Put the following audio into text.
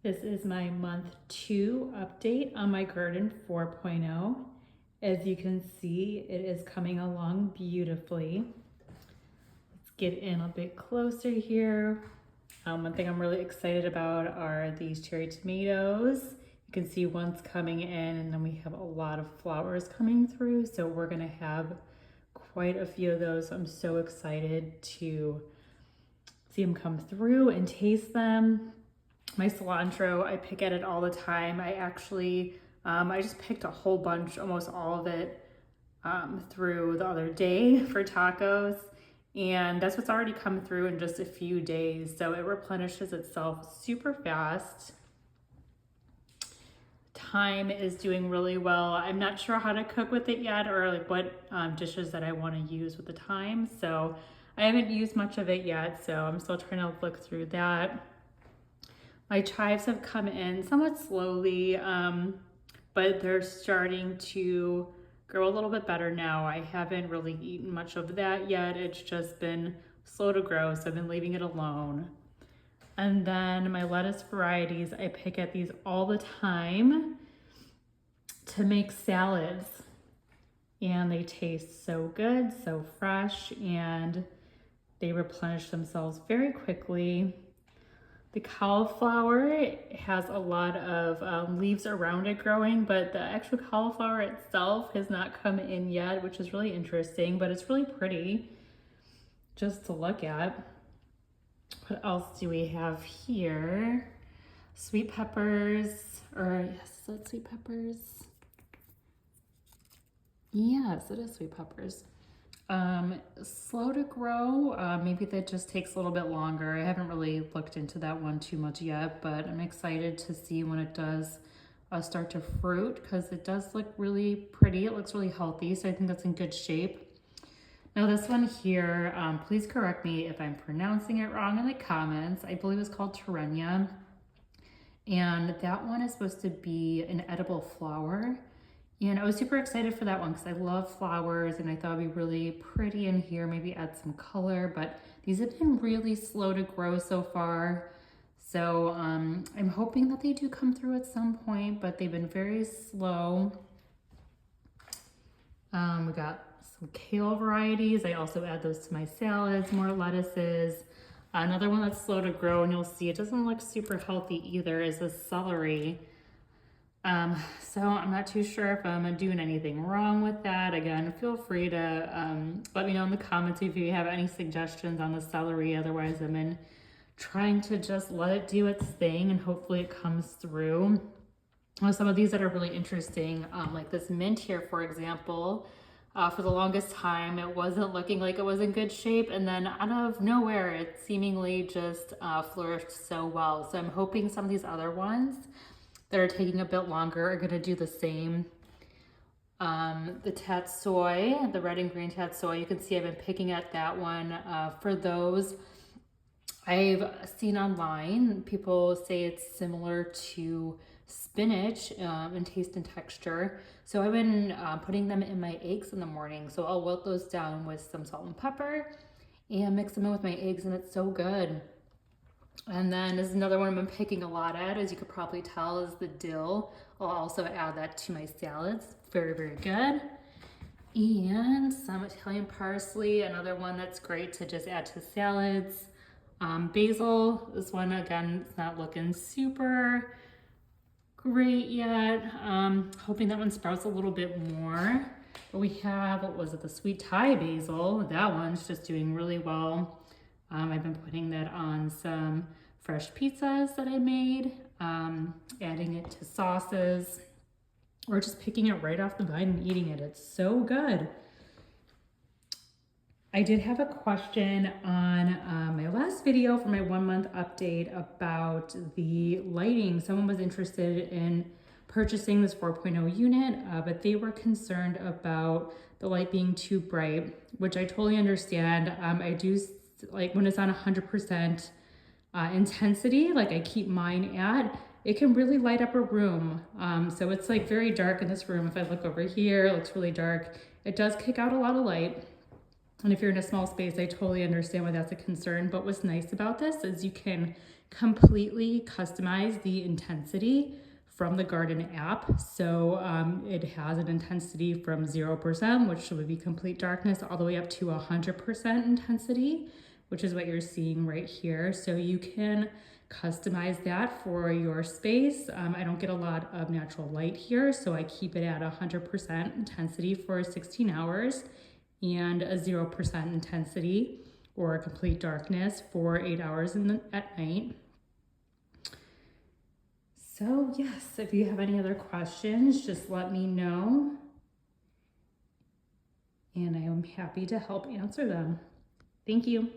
This is my month 2 update on my Gardyn 4.0. As you can see, it is coming along beautifully. Let's get in a bit closer here. One thing I'm really excited about are these cherry tomatoes. You can see one's coming in, and then we have a lot of flowers coming through. So we're gonna have quite a few of those. I'm so excited to see them come through and taste them. My cilantro, I pick at it all the time. I just picked a whole bunch, almost all of it, through the other day for tacos. And that's what's already come through in just a few days. So it replenishes itself super fast. Thyme is doing really well. I'm not sure how to cook with it yet, or like what dishes that I want to use with the thyme. So I haven't used much of it yet. So I'm still trying to look through that. My chives have come in somewhat slowly, but they're starting to grow a little bit better now. I haven't really eaten much of that yet. It's just been slow to grow, so I've been leaving it alone. And then my lettuce varieties, I pick at these all the time to make salads. And they taste so good, so fresh, and they replenish themselves very quickly. The cauliflower has a lot of leaves around it growing, but the actual cauliflower itself has not come in yet, which is really interesting, but it's really pretty just to look at. What else do we have here? Sweet peppers, or yes, is that sweet peppers? Yes, it is sweet peppers. Slow to grow. Maybe that just takes a little bit longer. I haven't really looked into that one too much yet, but I'm excited to see when it does start to fruit, because it does look really pretty. It looks really healthy, so I think that's in good shape. Now this one here, please correct me if I'm pronouncing it wrong in the comments. I believe it's called Terenia, and that one is supposed to be an edible flower. And I was super excited for that one because I love flowers, and I thought it'd be really pretty in here, maybe add some color, but these have been really slow to grow so far. So I'm hoping that they do come through at some point, but they've been very slow. We got some kale varieties. I also add those to my salads, more lettuces. Another one that's slow to grow, and you'll see it doesn't look super healthy either, is a celery. So I'm not too sure if I'm doing anything wrong with that. Again, feel free to let me know in the comments if you have any suggestions on the celery. Otherwise, I've been trying to just let it do its thing, and hopefully it comes through. Some of these that are really interesting, like this mint here, for example, for the longest time, it wasn't looking like it was in good shape. And then out of nowhere, it seemingly just flourished so well. So I'm hoping some of these other ones that are taking a bit longer are gonna do the same. The tatsoi, the red and green tatsoi, you can see I've been picking at that one. For those, I've seen online, people say it's similar to spinach in taste and texture. So I've been putting them in my eggs in the morning. So I'll wilt those down with some salt and pepper and mix them in with my eggs, and it's so good. And then there's another one I've been picking a lot at, as you could probably tell, is the dill. I'll also add that to my salads. Very, very good. And some Italian parsley, another one that's great to just add to salads. Basil, this one again, it's not looking super great yet. Hoping that one sprouts a little bit more. But we have, what was it, the sweet Thai basil. That one's just doing really well. I've been putting that on some fresh pizzas that I made, adding it to sauces, or just picking it right off the vine and eating it. It's so good. I did have a question on my last video for my 1 month update about the lighting. Someone was interested in purchasing this 4.0 unit, but they were concerned about the light being too bright, which I totally understand. I do like when it's on 100% intensity, like I keep mine at, it can really light up a room. So it's like very dark in this room. If I look over here, it looks really dark. It does kick out a lot of light. And if you're in a small space, I totally understand why that's a concern. But what's nice about this is you can completely customize the intensity from the Gardyn app. So it has an intensity from 0%, which would be complete darkness, all the way up to 100% intensity, which is what you're seeing right here. So you can customize that for your space. I don't get a lot of natural light here, so I keep it at 100% intensity for 16 hours and a 0% intensity or complete darkness for 8 hours at night. So yes, if you have any other questions, just let me know, and I am happy to help answer them. Thank you.